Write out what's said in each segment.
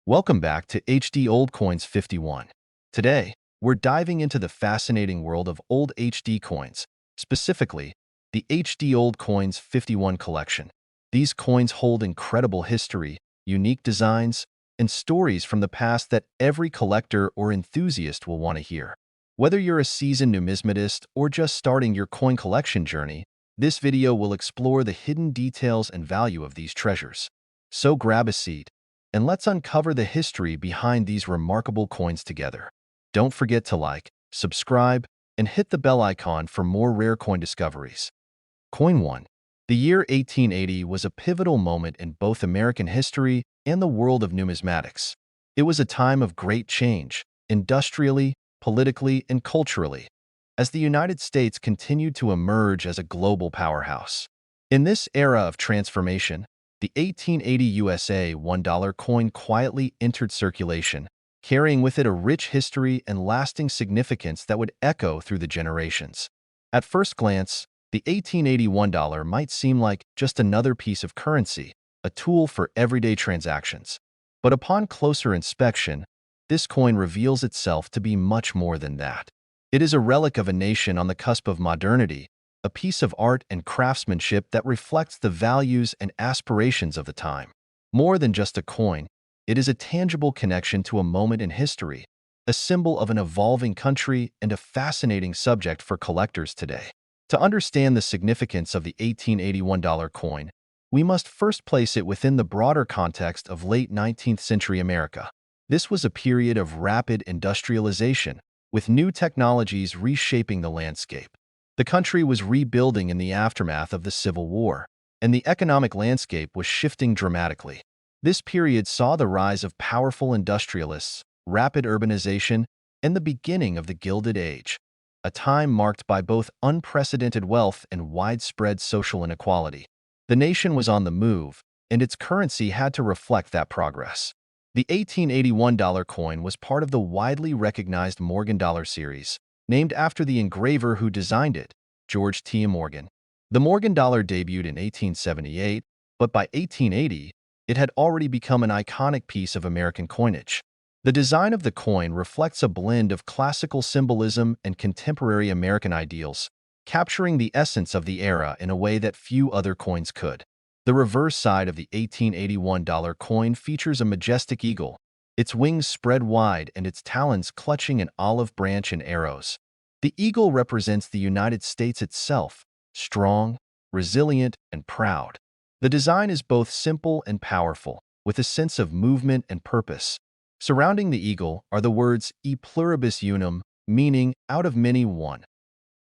Welcome back to HD Old Coins 51. Today, we're diving into the fascinating world of old HD coins, specifically the HD Old Coins 51 collection. These coins hold incredible history, unique designs, and stories from the past that every collector or enthusiast will want to hear. Whether you're a seasoned numismatist or just starting your coin collection journey, this video will explore the hidden details and value of these treasures. So grab a seat and let's uncover the history behind these remarkable coins together. Don't forget to like, subscribe, and hit the bell icon for more rare coin discoveries. Coin 1. The year 1880 was a pivotal moment in both American history and the world of numismatics. It was a time of great change, industrially, politically, and culturally, as the United States continued to emerge as a global powerhouse. In this era of transformation, the 1880 USA $1 coin quietly entered circulation, carrying with it a rich history and lasting significance that would echo through the generations. At first glance, the 1880 $1 might seem like just another piece of currency, a tool for everyday transactions. But upon closer inspection, this coin reveals itself to be much more than that. It is a relic of a nation on the cusp of modernity, a piece of art and craftsmanship that reflects the values and aspirations of the time. More than just a coin, it is a tangible connection to a moment in history, a symbol of an evolving country and a fascinating subject for collectors today. To understand the significance of the 1881 coin, we must first place it within the broader context of late 19th century America. This was a period of rapid industrialization, with new technologies reshaping the landscape. The country was rebuilding in the aftermath of the Civil War, and the economic landscape was shifting dramatically. This period saw the rise of powerful industrialists, rapid urbanization, and the beginning of the Gilded Age, a time marked by both unprecedented wealth and widespread social inequality. The nation was on the move, and its currency had to reflect that progress. The 1881 coin was part of the widely recognized Morgan dollar series, named after the engraver who designed it, George T. Morgan. The Morgan dollar debuted in 1878, but by 1880, it had already become an iconic piece of American coinage. The design of the coin reflects a blend of classical symbolism and contemporary American ideals, capturing the essence of the era in a way that few other coins could. The reverse side of the 1881 coin features a majestic eagle, its wings spread wide and its talons clutching an olive branch and arrows. The eagle represents the United States itself, strong, resilient, and proud. The design is both simple and powerful, with a sense of movement and purpose. Surrounding the eagle are the words "E pluribus unum," meaning "out of many one,"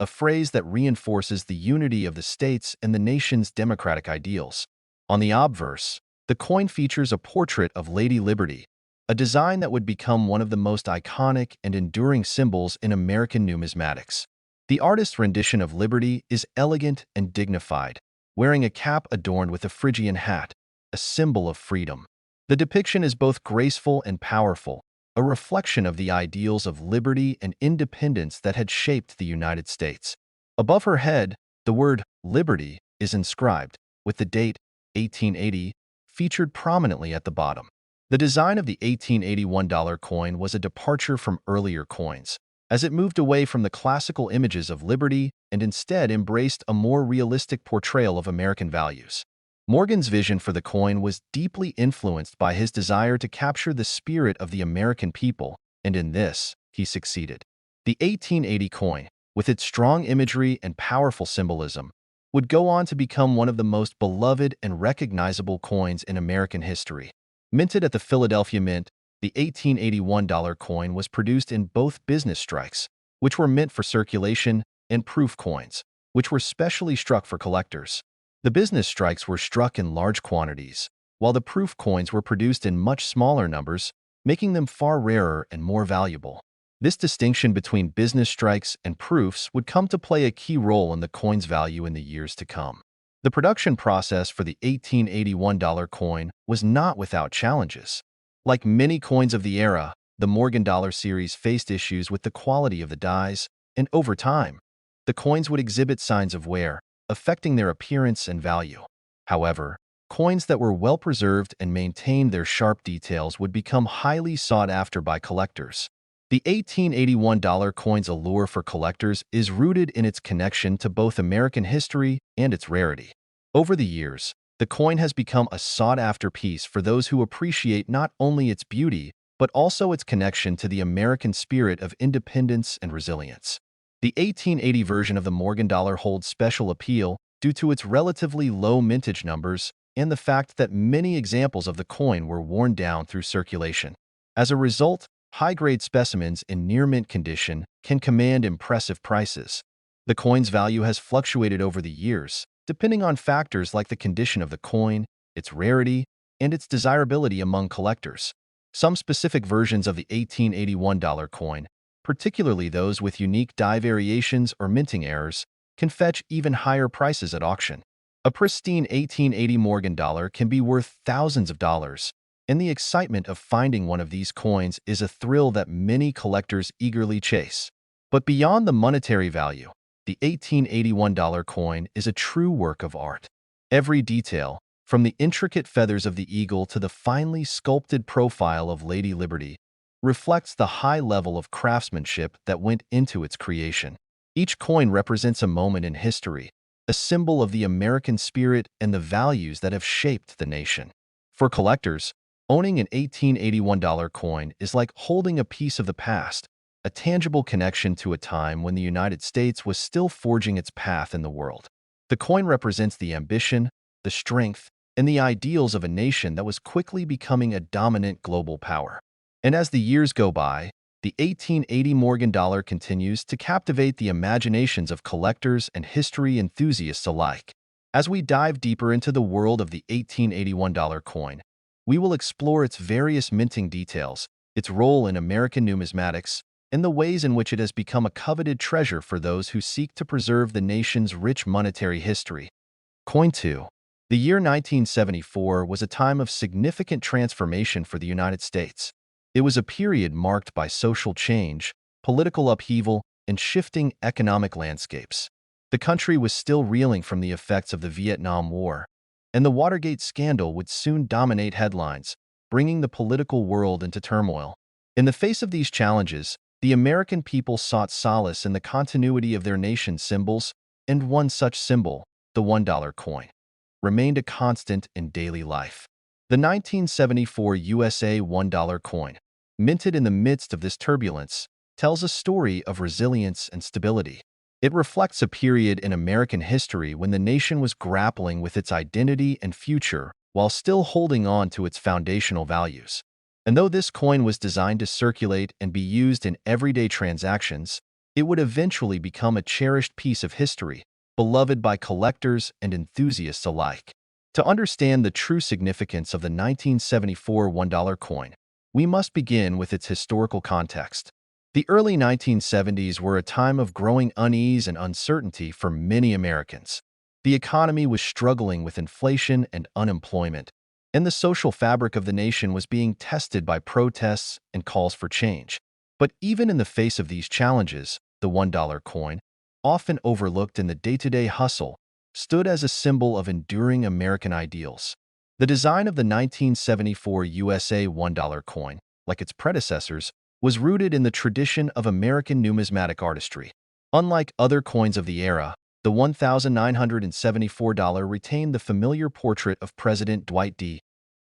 a phrase that reinforces the unity of the states and the nation's democratic ideals. On the obverse, the coin features a portrait of Lady Liberty, a design that would become one of the most iconic and enduring symbols in American numismatics. The artist's rendition of Liberty is elegant and dignified, wearing a cap adorned with a Phrygian hat, a symbol of freedom. The depiction is both graceful and powerful, a reflection of the ideals of liberty and independence that had shaped the United States. Above her head, the word "Liberty" is inscribed, with the date 1880 featured prominently at the bottom. The design of the 1881 coin was a departure from earlier coins, as it moved away from the classical images of liberty and instead embraced a more realistic portrayal of American values. Morgan's vision for the coin was deeply influenced by his desire to capture the spirit of the American people, and in this, he succeeded. The 1880 coin, with its strong imagery and powerful symbolism, would go on to become one of the most beloved and recognizable coins in American history. Minted at the Philadelphia Mint, the 1881 coin was produced in both business strikes, which were meant for circulation, and proof coins, which were specially struck for collectors. The business strikes were struck in large quantities, while the proof coins were produced in much smaller numbers, making them far rarer and more valuable. This distinction between business strikes and proofs would come to play a key role in the coin's value in the years to come. The production process for the 1881 coin was not without challenges. Like many coins of the era, the Morgan dollar series faced issues with the quality of the dies, and over time, the coins would exhibit signs of wear, affecting their appearance and value. However, Coins that were well preserved and maintained their sharp details would become highly sought after by collectors. The $1881 coin's allure for collectors is rooted in its connection to both American history and its rarity. Over the years, the coin has become a sought-after piece for those who appreciate not only its beauty, but also its connection to the American spirit of independence and resilience. The 1880 version of the Morgan dollar holds special appeal due to its relatively low mintage numbers and the fact that many examples of the coin were worn down through circulation. As a result, high-grade specimens in near-mint condition can command impressive prices. The coin's value has fluctuated over the years, depending on factors like the condition of the coin, its rarity, and its desirability among collectors. Some specific versions of the $1881 coin, particularly those with unique die variations or minting errors, can fetch even higher prices at auction. A pristine 1880 Morgan dollar can be worth thousands of dollars, and the excitement of finding one of these coins is a thrill that many collectors eagerly chase. But beyond the monetary value, the $1881 coin is a true work of art. Every detail, from the intricate feathers of the eagle to the finely sculpted profile of Lady Liberty, reflects the high level of craftsmanship that went into its creation. Each coin represents a moment in history, a symbol of the American spirit and the values that have shaped the nation. For collectors, owning an $1881 coin is like holding a piece of the past, a tangible connection to a time when the United States was still forging its path in the world. The coin represents the ambition, the strength, and the ideals of a nation that was quickly becoming a dominant global power. And as the years go by, the 1880 Morgan dollar continues to captivate the imaginations of collectors and history enthusiasts alike. As we dive deeper into the world of the $1881 coin, we will explore its various minting details, its role in American numismatics, and the ways in which it has become a coveted treasure for those who seek to preserve the nation's rich monetary history. Coin 2. The year 1974 was a time of significant transformation for the United States. It was a period marked by social change, political upheaval, and shifting economic landscapes. The country was still reeling from the effects of the Vietnam War, and the Watergate scandal would soon dominate headlines, bringing the political world into turmoil. In the face of these challenges, the American people sought solace in the continuity of their nation's symbols, and one such symbol, the $1 coin, remained a constant in daily life. The 1974 USA $1 coin, minted in the midst of this turbulence, tells a story of resilience and stability. It reflects a period in American history when the nation was grappling with its identity and future while still holding on to its foundational values. And though this coin was designed to circulate and be used in everyday transactions, it would eventually become a cherished piece of history, beloved by collectors and enthusiasts alike. To understand the true significance of the 1974 $1 coin, we must begin with its historical context. The early 1970s were a time of growing unease and uncertainty for many Americans. The economy was struggling with inflation and unemployment, and the social fabric of the nation was being tested by protests and calls for change. But even in the face of these challenges, the $1 coin, often overlooked in the day-to-day hustle, stood as a symbol of enduring American ideals. The design of the 1974 USA $1 coin, like its predecessors, was rooted in the tradition of American numismatic artistry. Unlike other coins of the era, the $1,974 retained the familiar portrait of President Dwight D.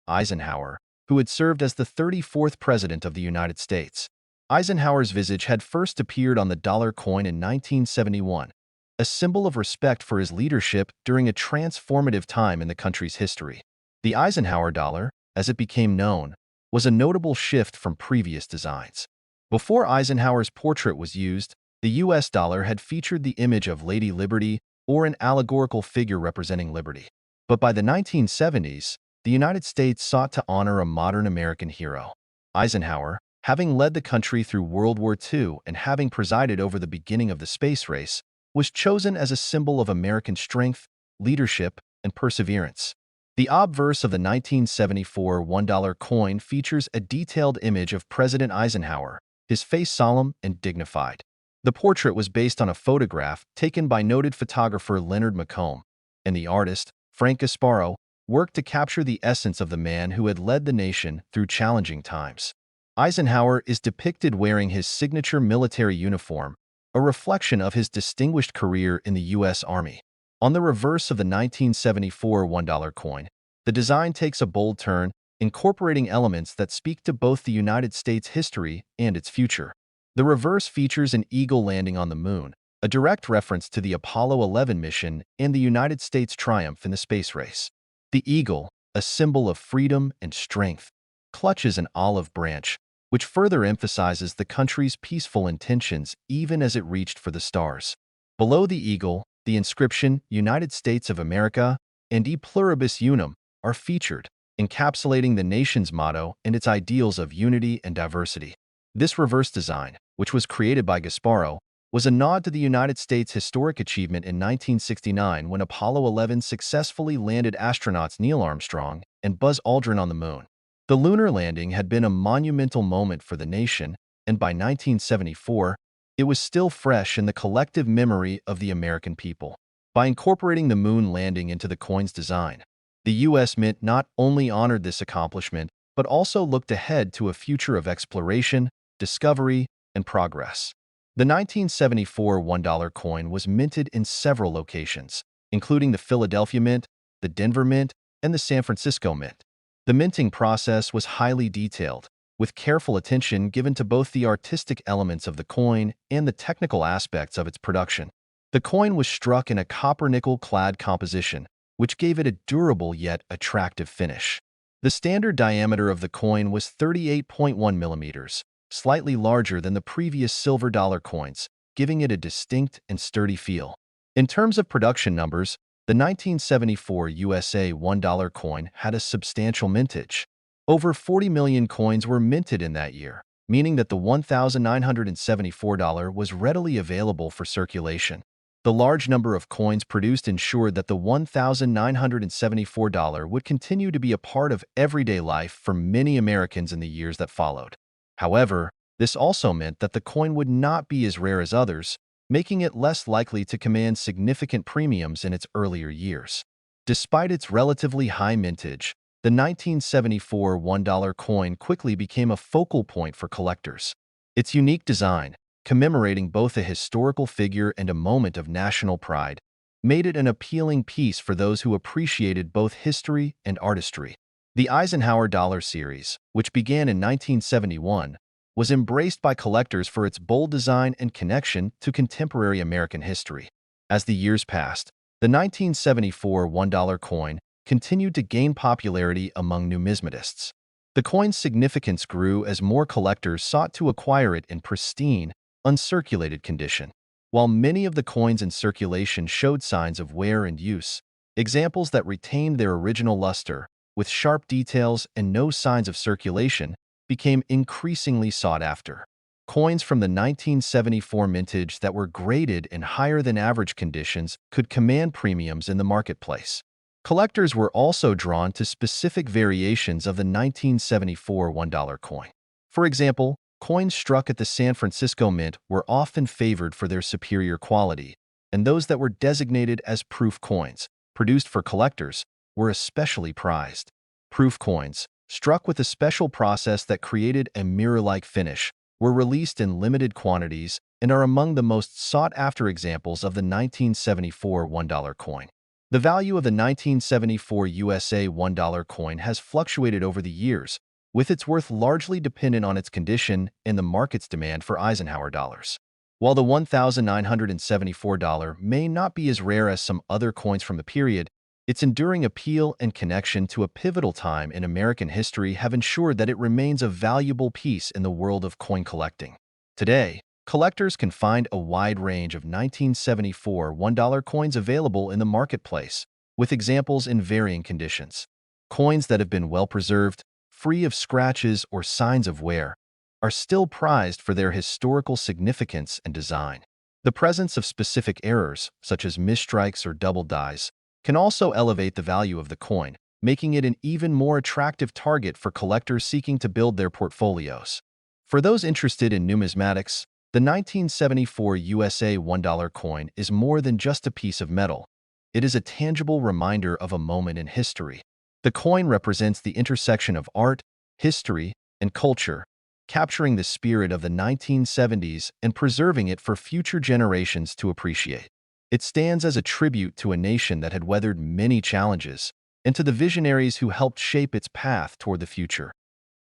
Eisenhower, who had served as the 34th President of the United States. Eisenhower's visage had first appeared on the dollar coin in 1971, a symbol of respect for his leadership during a transformative time in the country's history. The Eisenhower dollar, as it became known, was a notable shift from previous designs. Before Eisenhower's portrait was used, the US dollar had featured the image of Lady Liberty or an allegorical figure representing liberty. But by the 1970s, the United States sought to honor a modern American hero. Eisenhower, having led the country through World War II and having presided over the beginning of the space race, was chosen as a symbol of American strength, leadership, and perseverance. The obverse of the 1974 $1 coin features a detailed image of President Eisenhower, his face solemn and dignified. The portrait was based on a photograph taken by noted photographer Leonard Macomb, and the artist, Frank Gasparo, worked to capture the essence of the man who had led the nation through challenging times. Eisenhower is depicted wearing his signature military uniform, a reflection of his distinguished career in the U.S. Army. On the reverse of the 1974 $1 coin, the design takes a bold turn, incorporating elements that speak to both the United States' history and its future. The reverse features an eagle landing on the moon, a direct reference to the Apollo 11 mission and the United States' triumph in the space race. The eagle, a symbol of freedom and strength, clutches an olive branch, which further emphasizes the country's peaceful intentions even as it reached for the stars. Below the eagle, the inscription United States of America and E Pluribus Unum are featured, encapsulating the nation's motto and its ideals of unity and diversity. This reverse design, which was created by Gasparro, was a nod to the United States' historic achievement in 1969 when Apollo 11 successfully landed astronauts Neil Armstrong and Buzz Aldrin on the moon. The lunar landing had been a monumental moment for the nation, and by 1974, it was still fresh in the collective memory of the American people. By incorporating the moon landing into the coin's design, the U.S. Mint not only honored this accomplishment, but also looked ahead to a future of exploration, discovery, and progress. The 1974 $1 coin was minted in several locations, including the Philadelphia Mint, the Denver Mint, and the San Francisco Mint. The minting process was highly detailed, with careful attention given to both the artistic elements of the coin and the technical aspects of its production. The coin was struck in a copper-nickel-clad composition, which gave it a durable yet attractive finish. The standard diameter of the coin was 38.1 millimeters, slightly larger than the previous silver dollar coins, giving it a distinct and sturdy feel. In terms of production numbers, the 1974 USA $1 coin had a substantial mintage. Over 40 million coins were minted in that year, meaning that the $1,974 was readily available for circulation. The large number of coins produced ensured that the $1,974 would continue to be a part of everyday life for many Americans in the years that followed. However, this also meant that the coin would not be as rare as others, making it less likely to command significant premiums in its earlier years. Despite its relatively high mintage, the 1974 $1 coin quickly became a focal point for collectors. Its unique design, commemorating both a historical figure and a moment of national pride, made it an appealing piece for those who appreciated both history and artistry. The Eisenhower Dollar series, which began in 1971, was embraced by collectors for its bold design and connection to contemporary American history. As the years passed, the 1974 $1 coin continued to gain popularity among numismatists. The coin's significance grew as more collectors sought to acquire it in pristine, uncirculated condition. While many of the coins in circulation showed signs of wear and use, examples that retained their original luster, with sharp details and no signs of circulation, became increasingly sought after. Coins from the 1974 mintage that were graded in higher-than-average conditions could command premiums in the marketplace. Collectors were also drawn to specific variations of the 1974 $1 coin. For example, coins struck at the San Francisco Mint were often favored for their superior quality, and those that were designated as proof coins, produced for collectors, were especially prized. Proof coins, struck with a special process that created a mirror-like finish, were released in limited quantities and are among the most sought-after examples of the 1974 $1 coin. The value of the 1974 USA $1 coin has fluctuated over the years, with its worth largely dependent on its condition and the market's demand for Eisenhower dollars. While the $1,974 may not be as rare as some other coins from the period, its enduring appeal and connection to a pivotal time in American history have ensured that it remains a valuable piece in the world of coin collecting. Today, collectors can find a wide range of 1974 $1 coins available in the marketplace, with examples in varying conditions. Coins that have been well preserved, free of scratches or signs of wear, are still prized for their historical significance and design. The presence of specific errors, such as misstrikes or double dies, can also elevate the value of the coin, making it an even more attractive target for collectors seeking to build their portfolios. For those interested in numismatics, the 1974 USA $1 coin is more than just a piece of metal. It is a tangible reminder of a moment in history, The coin represents the intersection of art, history, and culture, capturing the spirit of the 1970s and preserving it for future generations to appreciate. It stands as a tribute to a nation that had weathered many challenges and to the visionaries who helped shape its path toward the future.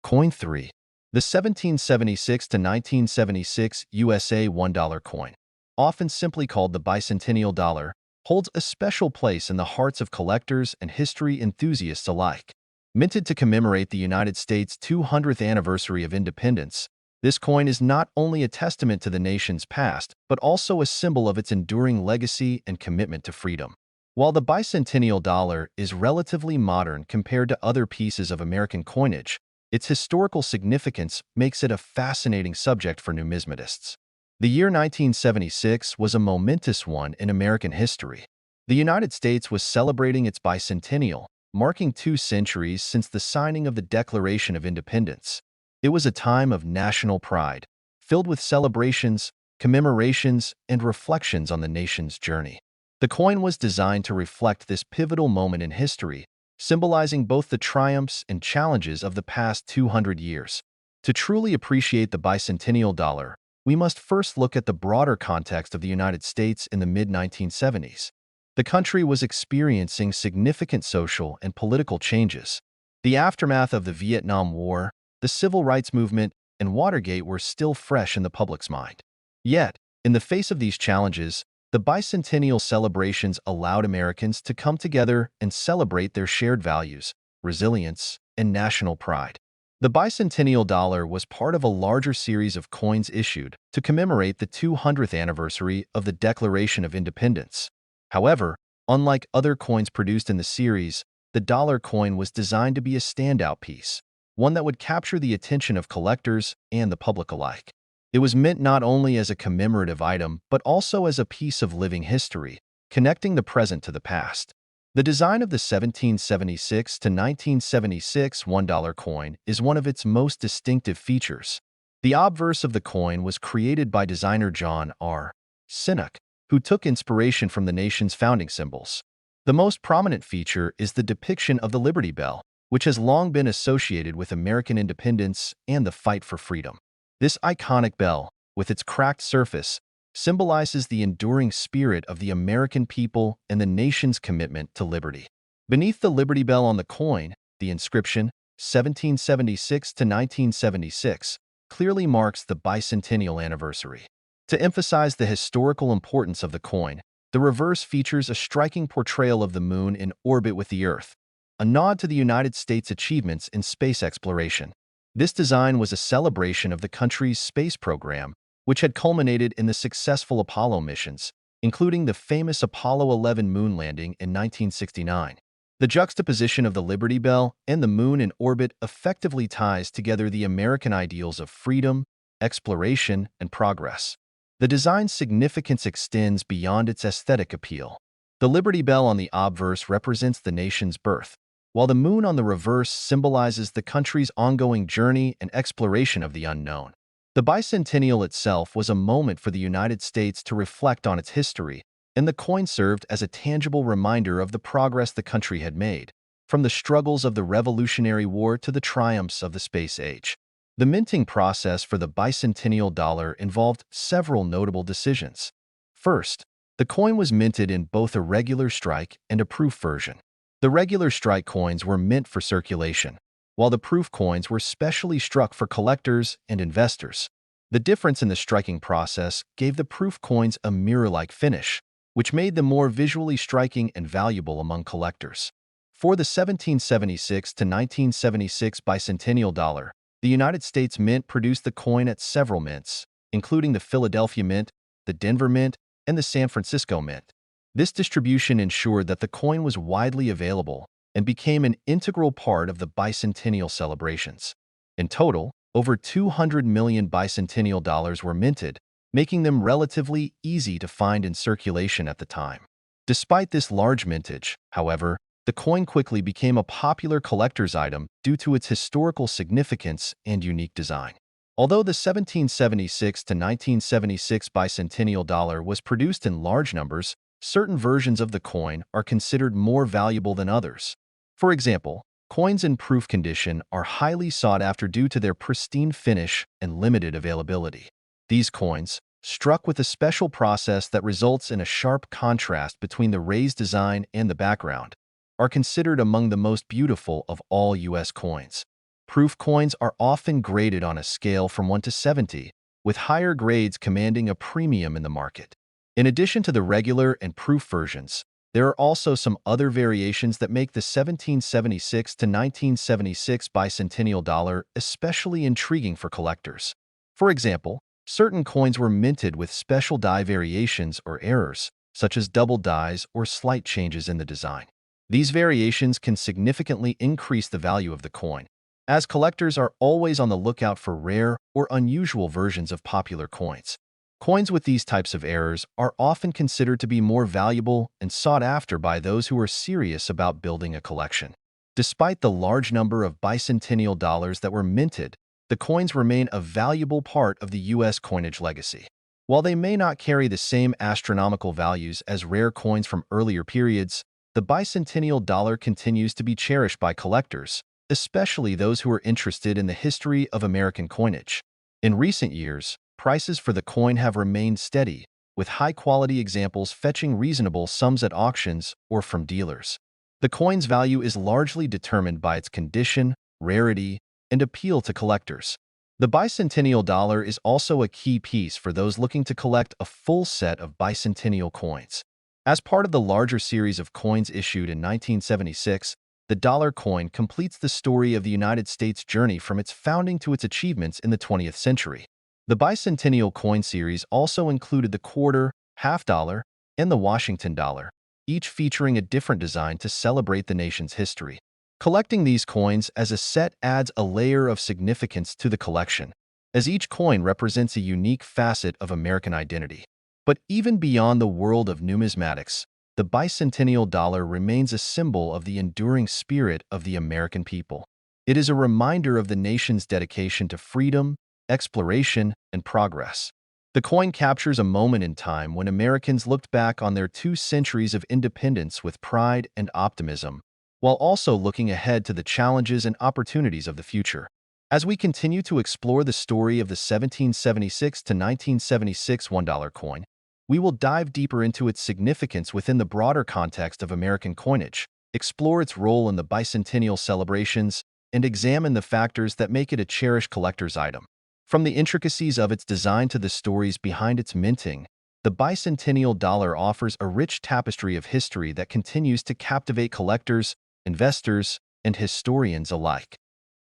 Coin 3. The 1776 to 1976 USA $1 coin, often simply called the bicentennial dollar, holds a special place in the hearts of collectors and history enthusiasts alike. Minted to commemorate the United States' 200th anniversary of independence, this coin is not only a testament to the nation's past, but also a symbol of its enduring legacy and commitment to freedom. While the bicentennial dollar is relatively modern compared to other pieces of American coinage, its historical significance makes it a fascinating subject for numismatists. The year 1976 was a momentous one in American history. The United States was celebrating its bicentennial, marking 2 centuries since the signing of the Declaration of Independence. It was a time of national pride, filled with celebrations, commemorations, and reflections on the nation's journey. The coin was designed to reflect this pivotal moment in history, symbolizing both the triumphs and challenges of the past 200 years. To truly appreciate the bicentennial dollar, we must first look at the broader context of the United States in the mid-1970s. The country was experiencing significant social and political changes. The aftermath of the Vietnam War, the Civil Rights Movement, and Watergate were still fresh in the public's mind. Yet, in the face of these challenges, the bicentennial celebrations allowed Americans to come together and celebrate their shared values, resilience, and national pride. The bicentennial dollar was part of a larger series of coins issued to commemorate the 200th anniversary of the Declaration of Independence. However, unlike other coins produced in the series, the dollar coin was designed to be a standout piece, one that would capture the attention of collectors and the public alike. It was meant not only as a commemorative item, but also as a piece of living history, connecting the present to the past. The design of the 1776 to 1976 $1 coin is one of its most distinctive features. The obverse of the coin was created by designer John R. Sinnock, who took inspiration from the nation's founding symbols. The most prominent feature is the depiction of the Liberty Bell, which has long been associated with American independence and the fight for freedom. This iconic bell, with its cracked surface, symbolizes the enduring spirit of the American people and the nation's commitment to liberty. Beneath the Liberty Bell on the coin, the inscription, 1776 to 1976, clearly marks the bicentennial anniversary. To emphasize the historical importance of the coin, the reverse features a striking portrayal of the moon in orbit with the Earth, a nod to the United States' achievements in space exploration. This design was a celebration of the country's space program, which had culminated in the successful Apollo missions, including the famous Apollo 11 moon landing in 1969. The juxtaposition of the Liberty Bell and the moon in orbit effectively ties together the American ideals of freedom, exploration, and progress. The design's significance extends beyond its aesthetic appeal. The Liberty Bell on the obverse represents the nation's birth, while the moon on the reverse symbolizes the country's ongoing journey and exploration of the unknown. The bicentennial itself was a moment for the United States to reflect on its history, and the coin served as a tangible reminder of the progress the country had made, from the struggles of the Revolutionary War to the triumphs of the space age. The minting process for the bicentennial dollar involved several notable decisions. First, the coin was minted in both a regular strike and a proof version. The regular strike coins were meant for circulation, while the proof coins were specially struck for collectors and investors. The difference in the striking process gave the proof coins a mirror-like finish, which made them more visually striking and valuable among collectors. For the 1776 to 1976 bicentennial dollar, the United States Mint produced the coin at several mints, including the Philadelphia Mint, the Denver Mint, and the San Francisco Mint. This distribution ensured that the coin was widely available and became an integral part of the bicentennial celebrations. In total, over 200 million bicentennial dollars were minted, making them relatively easy to find in circulation at the time. Despite this large mintage, however, the coin quickly became a popular collector's item due to its historical significance and unique design. Although the 1776 to 1976 bicentennial dollar was produced in large numbers, certain versions of the coin are considered more valuable than others. For example, coins in proof condition are highly sought after due to their pristine finish and limited availability. These coins, struck with a special process that results in a sharp contrast between the raised design and the background, are considered among the most beautiful of all U.S. coins. Proof coins are often graded on a scale from 1 to 70, with higher grades commanding a premium in the market. In addition to the regular and proof versions, there are also some other variations that make the 1776 to 1976 bicentennial dollar especially intriguing for collectors. For example, certain coins were minted with special die variations or errors, such as double dies or slight changes in the design. These variations can significantly increase the value of the coin, as collectors are always on the lookout for rare or unusual versions of popular coins. Coins with these types of errors are often considered to be more valuable and sought after by those who are serious about building a collection. Despite the large number of bicentennial dollars that were minted, the coins remain a valuable part of the U.S. coinage legacy. While they may not carry the same astronomical values as rare coins from earlier periods, the bicentennial dollar continues to be cherished by collectors, especially those who are interested in the history of American coinage. In recent years, prices for the coin have remained steady, with high-quality examples fetching reasonable sums at auctions or from dealers. The coin's value is largely determined by its condition, rarity, and appeal to collectors. The bicentennial dollar is also a key piece for those looking to collect a full set of bicentennial coins. As part of the larger series of coins issued in 1976, the dollar coin completes the story of the United States' journey from its founding to its achievements in the 20th century. The bicentennial coin series also included the quarter, half dollar, and the Washington dollar, each featuring a different design to celebrate the nation's history. Collecting these coins as a set adds a layer of significance to the collection, as each coin represents a unique facet of American identity. But even beyond the world of numismatics, the bicentennial dollar remains a symbol of the enduring spirit of the American people. It is a reminder of the nation's dedication to freedom, exploration, and progress. The coin captures a moment in time when Americans looked back on their 2 centuries of independence with pride and optimism, while also looking ahead to the challenges and opportunities of the future. As we continue to explore the story of the 1776 to 1976 $1 coin, we will dive deeper into its significance within the broader context of American coinage, explore its role in the bicentennial celebrations, and examine the factors that make it a cherished collector's item. From the intricacies of its design to the stories behind its minting, the bicentennial dollar offers a rich tapestry of history that continues to captivate collectors, investors, and historians alike.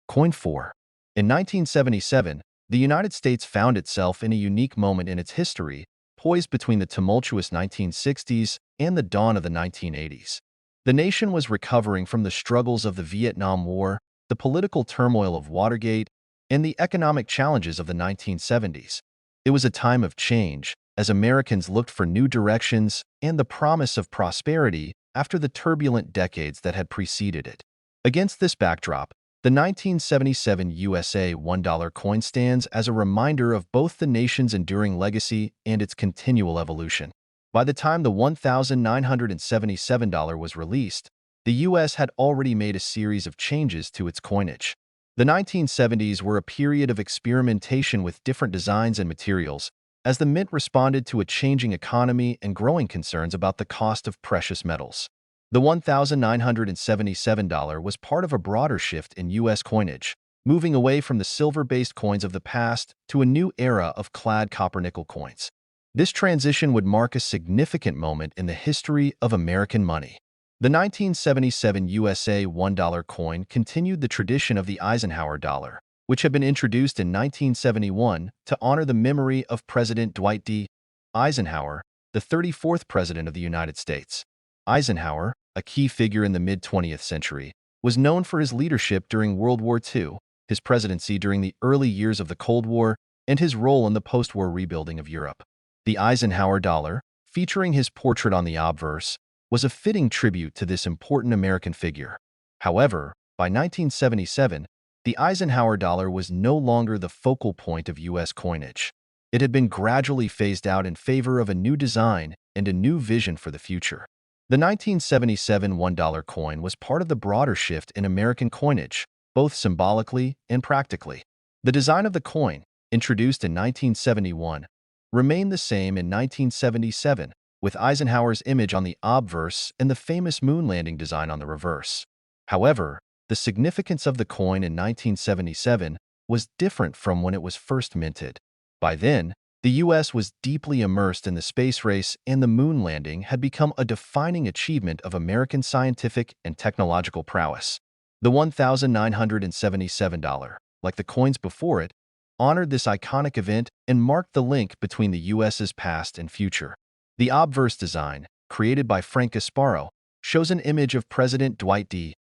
Coin 4. In 1977, the United States found itself in a unique moment in its history, poised between the tumultuous 1960s and the dawn of the 1980s. The nation was recovering from the struggles of the Vietnam War, the political turmoil of Watergate, and the economic challenges of the 1970s. It was a time of change, as Americans looked for new directions and the promise of prosperity after the turbulent decades that had preceded it. Against this backdrop, the 1977 USA $1 coin stands as a reminder of both the nation's enduring legacy and its continual evolution. By the time the $1,977 was released, the U.S. had already made a series of changes to its coinage. The 1970s were a period of experimentation with different designs and materials, as the mint responded to a changing economy and growing concerns about the cost of precious metals. The $1,977 was part of a broader shift in U.S. coinage, moving away from the silver-based coins of the past to a new era of clad copper-nickel coins. This transition would mark a significant moment in the history of American money. The 1977 USA $1 coin continued the tradition of the Eisenhower dollar, which had been introduced in 1971 to honor the memory of President Dwight D. Eisenhower, the 34th President of the United States. Eisenhower, a key figure in the mid-20th century, was known for his leadership during World War II, his presidency during the early years of the Cold War, and his role in the post-war rebuilding of Europe. The Eisenhower dollar, featuring his portrait on the obverse, was a fitting tribute to this important American figure. However, by 1977, the Eisenhower dollar was no longer the focal point of U.S. coinage. It had been gradually phased out in favor of a new design and a new vision for the future. The 1977 $1 coin was part of the broader shift in American coinage, both symbolically and practically. The design of the coin, introduced in 1971, remained the same in 1977, with Eisenhower's image on the obverse and the famous moon landing design on the reverse. However, the significance of the coin in 1977 was different from when it was first minted. By then, the U.S. was deeply immersed in the space race, and the moon landing had become a defining achievement of American scientific and technological prowess. The $1,977, like the coins before it, honored this iconic event and marked the link between the U.S.'s past and future. The obverse design, created by Frank Gasparro, shows an image of President Dwight D.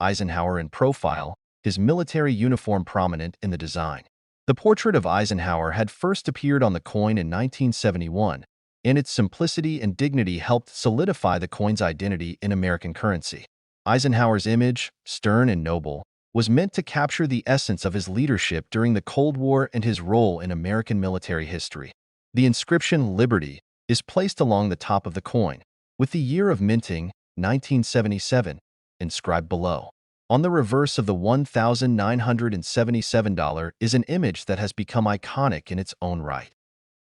Eisenhower in profile, his military uniform prominent in the design. The portrait of Eisenhower had first appeared on the coin in 1971, and its simplicity and dignity helped solidify the coin's identity in American currency. Eisenhower's image, stern and noble, was meant to capture the essence of his leadership during the Cold War and his role in American military history. The inscription Liberty is placed along the top of the coin, with the year of minting, 1977, inscribed below. On the reverse of the $1,977 is an image that has become iconic in its own right.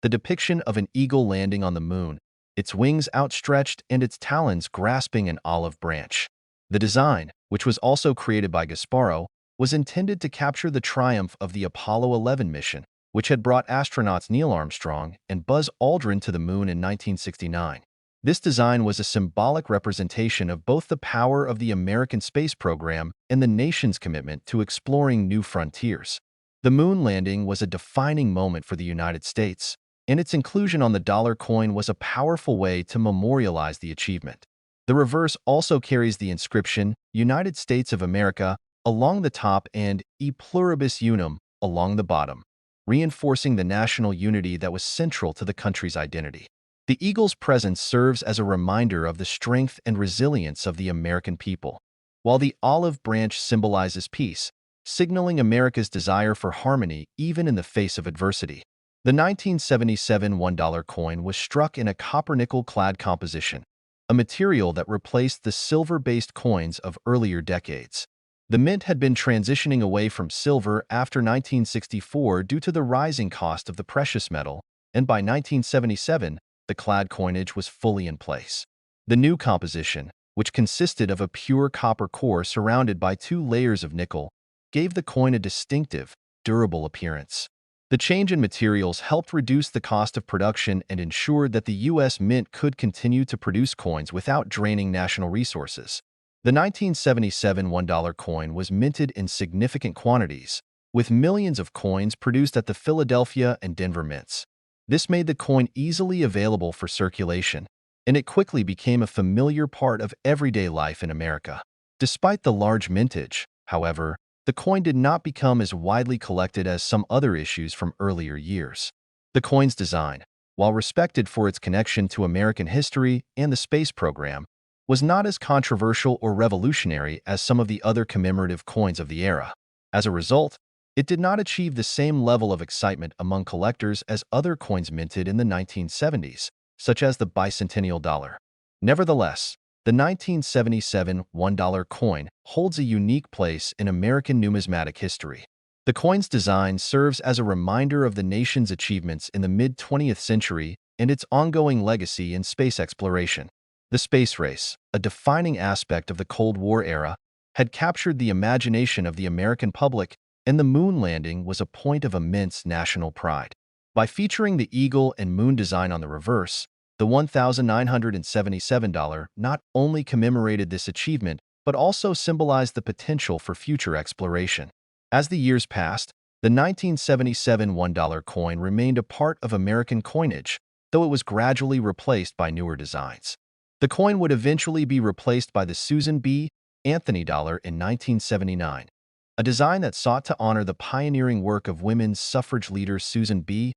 The depiction of an eagle landing on the moon, its wings outstretched and its talons grasping an olive branch. The design, which was also created by Gasparro, was intended to capture the triumph of the Apollo 11 mission, which had brought astronauts Neil Armstrong and Buzz Aldrin to the moon in 1969. This design was a symbolic representation of both the power of the American space program and the nation's commitment to exploring new frontiers. The moon landing was a defining moment for the United States, and its inclusion on the dollar coin was a powerful way to memorialize the achievement. The reverse also carries the inscription United States of America along the top and E Pluribus Unum along the bottom, reinforcing the national unity that was central to the country's identity. The eagle's presence serves as a reminder of the strength and resilience of the American people, while the olive branch symbolizes peace, signaling America's desire for harmony even in the face of adversity. The 1977 $1 coin was struck in a copper-nickel-clad composition, a material that replaced the silver-based coins of earlier decades. The mint had been transitioning away from silver after 1964 due to the rising cost of the precious metal, and by 1977, the clad coinage was fully in place. The new composition, which consisted of a pure copper core surrounded by 2 layers of nickel, gave the coin a distinctive, durable appearance. The change in materials helped reduce the cost of production and ensured that the U.S. Mint could continue to produce coins without draining national resources. The 1977 $1 coin was minted in significant quantities, with millions of coins produced at the Philadelphia and Denver mints. This made the coin easily available for circulation, and it quickly became a familiar part of everyday life in America. Despite the large mintage, however, the coin did not become as widely collected as some other issues from earlier years. The coin's design, while respected for its connection to American history and the space program, was not as controversial or revolutionary as some of the other commemorative coins of the era. As a result, it did not achieve the same level of excitement among collectors as other coins minted in the 1970s, such as the bicentennial dollar. Nevertheless, the 1977 $1 coin holds a unique place in American numismatic history. The coin's design serves as a reminder of the nation's achievements in the mid-20th century and its ongoing legacy in space exploration. The space race, a defining aspect of the Cold War era, had captured the imagination of the American public, and the moon landing was a point of immense national pride. By featuring the eagle and moon design on the reverse, the $1,977 not only commemorated this achievement, but also symbolized the potential for future exploration. As the years passed, the 1977 $1 coin remained a part of American coinage, though it was gradually replaced by newer designs. The coin would eventually be replaced by the Susan B. Anthony dollar in 1979, a design that sought to honor the pioneering work of women's suffrage leader Susan B.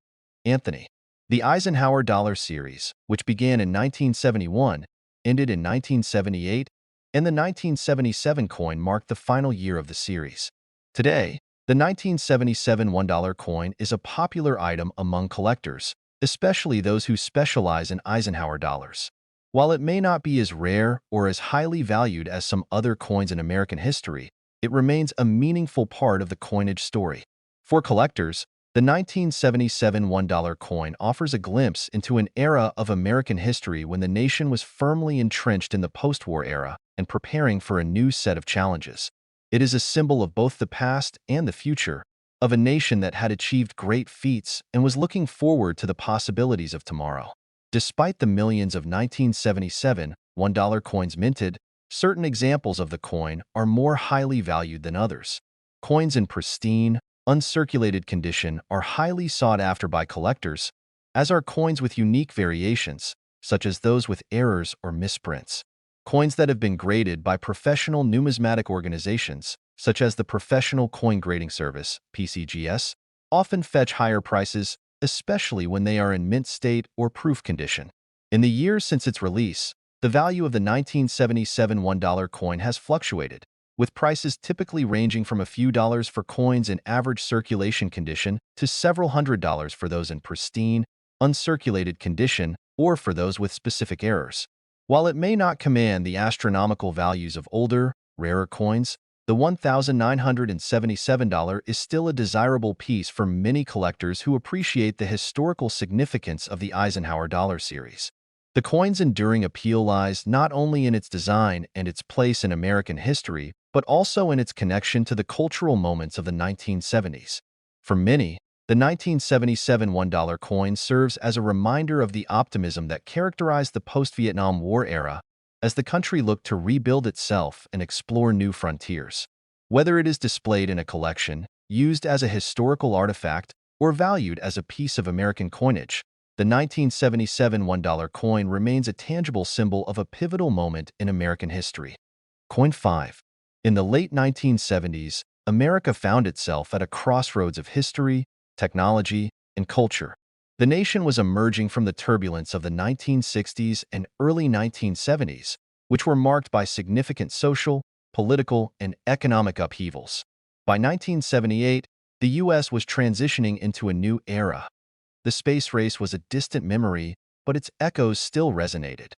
Anthony. The Eisenhower dollar series, which began in 1971, ended in 1978, and the 1977 coin marked the final year of the series. Today, the 1977 $1 coin is a popular item among collectors, especially those who specialize in Eisenhower dollars. While it may not be as rare or as highly valued as some other coins in American history, it remains a meaningful part of the coinage story. For collectors, the 1977 $1 coin offers a glimpse into an era of American history when the nation was firmly entrenched in the post-war era and preparing for a new set of challenges. It is a symbol of both the past and the future, of a nation that had achieved great feats and was looking forward to the possibilities of tomorrow. Despite the millions of 1977 $1 coins minted, certain examples of the coin are more highly valued than others. Coins in pristine, uncirculated condition are highly sought after by collectors, as are coins with unique variations, such as those with errors or misprints. Coins that have been graded by professional numismatic organizations, such as the Professional Coin Grading Service, PCGS, often fetch higher prices, especially when they are in mint state or proof condition. In the years since its release, the value of the 1977 $1 coin has fluctuated, with prices typically ranging from a few dollars for coins in average circulation condition to several $100s for those in pristine, uncirculated condition or for those with specific errors. While it may not command the astronomical values of older, rarer coins, the $1,977 is still a desirable piece for many collectors who appreciate the historical significance of the Eisenhower dollar series. The coin's enduring appeal lies not only in its design and its place in American history, but also in its connection to the cultural moments of the 1970s. For many, the 1977 $1 coin serves as a reminder of the optimism that characterized the post-Vietnam War era as the country looked to rebuild itself and explore new frontiers. Whether it is displayed in a collection, used as a historical artifact, or valued as a piece of American coinage, the 1977 $1 coin remains a tangible symbol of a pivotal moment in American history. Coin 5. In the late 1970s, America found itself at a crossroads of history, technology, and culture. The nation was emerging from the turbulence of the 1960s and early 1970s, which were marked by significant social, political, and economic upheavals. By 1978, the U.S. was transitioning into a new era. The space race was a distant memory, but its echoes still resonated.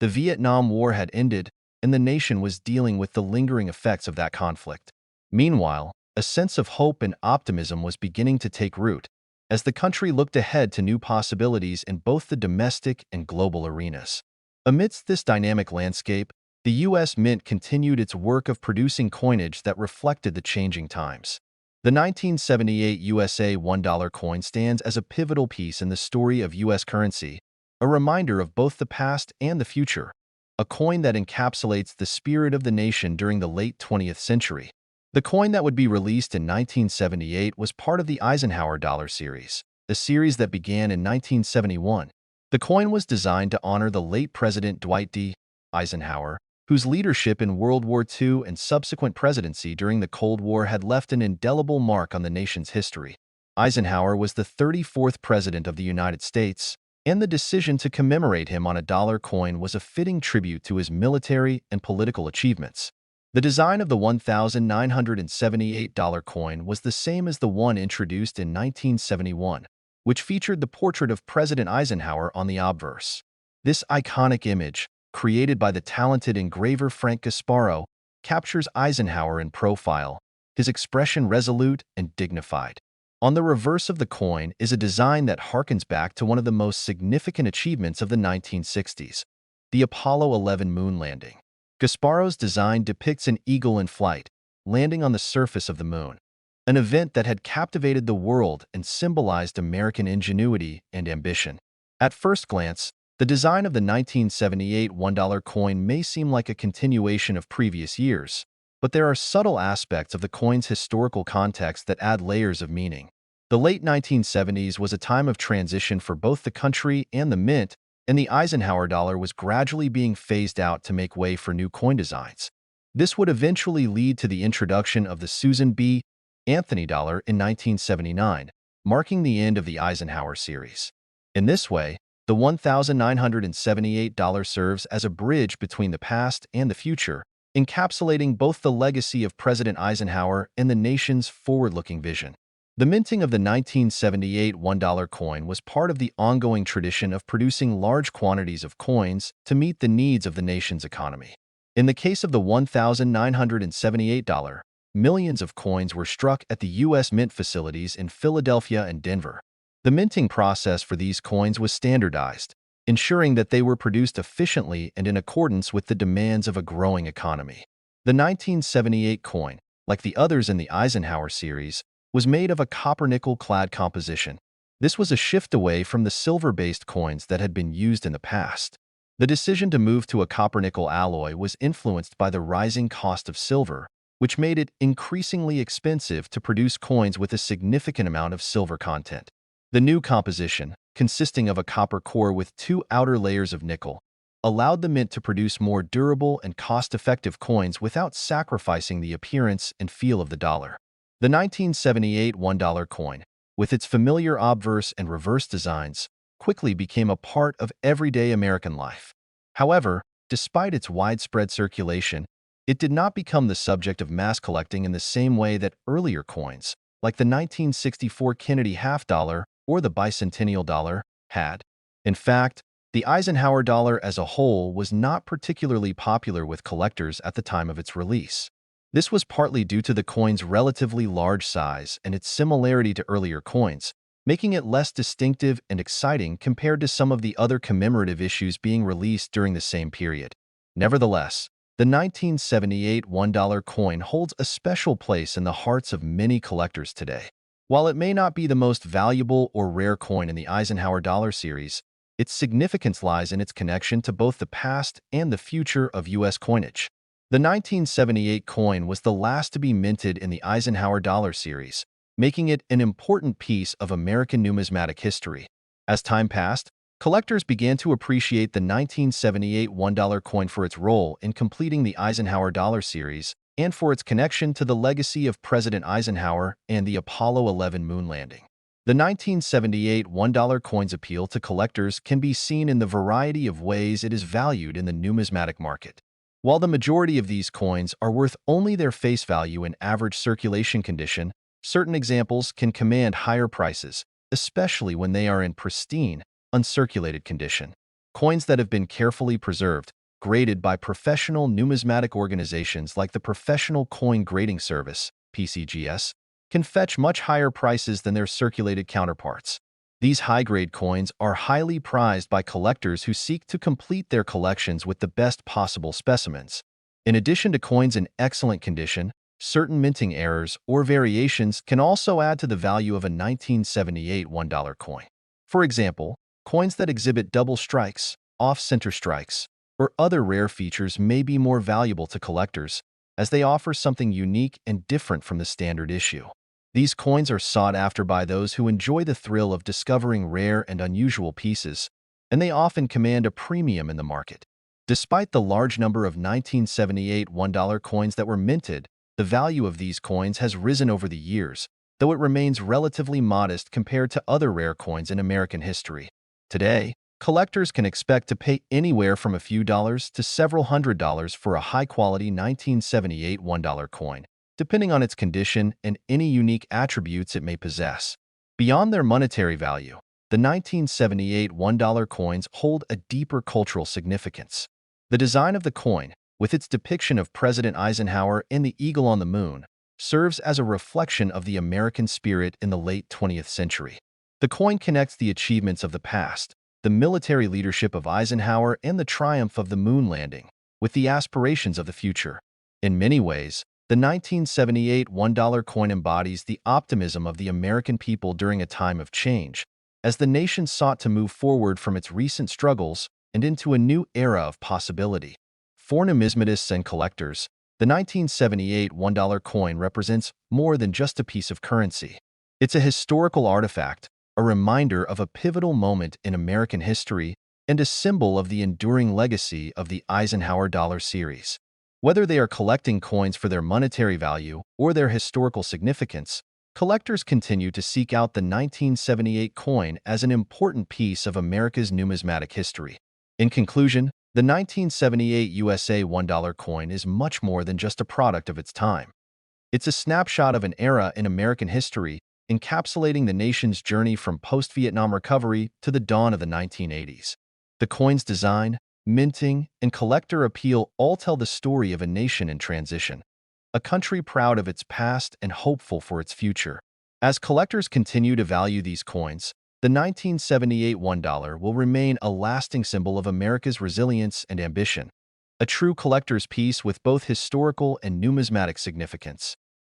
The Vietnam War had ended, and the nation was dealing with the lingering effects of that conflict. Meanwhile, a sense of hope and optimism was beginning to take root, as the country looked ahead to new possibilities in both the domestic and global arenas. Amidst this dynamic landscape, the U.S. Mint continued its work of producing coinage that reflected the changing times. The 1978 USA $1 coin stands as a pivotal piece in the story of U.S. currency, a reminder of both the past and the future, a coin that encapsulates the spirit of the nation during the late 20th century. The coin that would be released in 1978 was part of the Eisenhower dollar series, a series that began in 1971. The coin was designed to honor the late President Dwight D. Eisenhower, whose leadership in World War II and subsequent presidency during the Cold War had left an indelible mark on the nation's history. Eisenhower was the 34th President of the United States, and the decision to commemorate him on a dollar coin was a fitting tribute to his military and political achievements. The design of the $1,978 coin was the same as the one introduced in 1971, which featured the portrait of President Eisenhower on the obverse. This iconic image, created by the talented engraver Frank Gasparo, captures Eisenhower in profile, his expression resolute and dignified. On the reverse of the coin is a design that harkens back to one of the most significant achievements of the 1960s, the Apollo 11 moon landing. Gasparo's design depicts an eagle in flight, landing on the surface of the moon, an event that had captivated the world and symbolized American ingenuity and ambition. At first glance, the design of the 1978 $1 coin may seem like a continuation of previous years, but there are subtle aspects of the coin's historical context that add layers of meaning. The late 1970s was a time of transition for both the country and the mint, and the Eisenhower dollar was gradually being phased out to make way for new coin designs. This would eventually lead to the introduction of the Susan B. Anthony dollar in 1979, marking the end of the Eisenhower series. In this way, the $1,978 serves as a bridge between the past and the future, encapsulating both the legacy of President Eisenhower and the nation's forward-looking vision. The minting of the 1978 $1 coin was part of the ongoing tradition of producing large quantities of coins to meet the needs of the nation's economy. In the case of the $1,978, millions of coins were struck at the U.S. Mint facilities in Philadelphia and Denver. The minting process for these coins was standardized, ensuring that they were produced efficiently and in accordance with the demands of a growing economy. The 1978 coin, like the others in the Eisenhower series, was made of a copper-nickel clad composition. This was a shift away from the silver-based coins that had been used in the past. The decision to move to a copper-nickel alloy was influenced by the rising cost of silver, which made it increasingly expensive to produce coins with a significant amount of silver content. The new composition, consisting of a copper core with two outer layers of nickel, allowed the mint to produce more durable and cost-effective coins without sacrificing the appearance and feel of the dollar. The 1978 $1 coin, with its familiar obverse and reverse designs, quickly became a part of everyday American life. However, despite its widespread circulation, it did not become the subject of mass collecting in the same way that earlier coins, like the 1964 Kennedy half dollar or the bicentennial dollar, had. In fact, the Eisenhower dollar as a whole was not particularly popular with collectors at the time of its release. This was partly due to the coin's relatively large size and its similarity to earlier coins, making it less distinctive and exciting compared to some of the other commemorative issues being released during the same period. Nevertheless, the 1978 $1 coin holds a special place in the hearts of many collectors today. While it may not be the most valuable or rare coin in the Eisenhower dollar series, its significance lies in its connection to both the past and the future of U.S. coinage. The 1978 coin was the last to be minted in the Eisenhower dollar series, making it an important piece of American numismatic history. As time passed, collectors began to appreciate the 1978 $1 coin for its role in completing the Eisenhower dollar series and for its connection to the legacy of President Eisenhower and the Apollo 11 moon landing. The 1978 $1 coin's appeal to collectors can be seen in the variety of ways it is valued in the numismatic market. While the majority of these coins are worth only their face value in average circulation condition, certain examples can command higher prices, especially when they are in pristine, uncirculated condition. Coins that have been carefully preserved, graded by professional numismatic organizations like the Professional Coin Grading Service, PCGS, can fetch much higher prices than their circulated counterparts. These high-grade coins are highly prized by collectors who seek to complete their collections with the best possible specimens. In addition to coins in excellent condition, certain minting errors or variations can also add to the value of a 1978 $1 coin. For example, coins that exhibit double strikes, off-center strikes, or other rare features may be more valuable to collectors, as they offer something unique and different from the standard issue. These coins are sought after by those who enjoy the thrill of discovering rare and unusual pieces, and they often command a premium in the market. Despite the large number of 1978 $1 coins that were minted, the value of these coins has risen over the years, though it remains relatively modest compared to other rare coins in American history. Today, collectors can expect to pay anywhere from a few dollars to several $100s for a high-quality 1978 $1 coin, depending on its condition and any unique attributes it may possess. Beyond their monetary value, the 1978 $1 coins hold a deeper cultural significance. The design of the coin, with its depiction of President Eisenhower and the eagle on the moon, serves as a reflection of the American spirit in the late 20th century. The coin connects the achievements of the past, the military leadership of Eisenhower and the triumph of the moon landing, with the aspirations of the future. In many ways, the 1978 $1 coin embodies the optimism of the American people during a time of change, as the nation sought to move forward from its recent struggles and into a new era of possibility. For numismatists and collectors, the 1978 $1 coin represents more than just a piece of currency. It's a historical artifact, a reminder of a pivotal moment in American history, and a symbol of the enduring legacy of the Eisenhower dollar series. Whether they are collecting coins for their monetary value or their historical significance, collectors continue to seek out the 1978 coin as an important piece of America's numismatic history. In conclusion, the 1978 USA $1 coin is much more than just a product of its time. It's a snapshot of an era in American history encapsulating the nation's journey from post-Vietnam recovery to the dawn of the 1980s. The coin's design, minting, and collector appeal all tell the story of a nation in transition, a country proud of its past and hopeful for its future. As collectors continue to value these coins, the 1978 $1 will remain a lasting symbol of America's resilience and ambition, a true collector's piece with both historical and numismatic significance.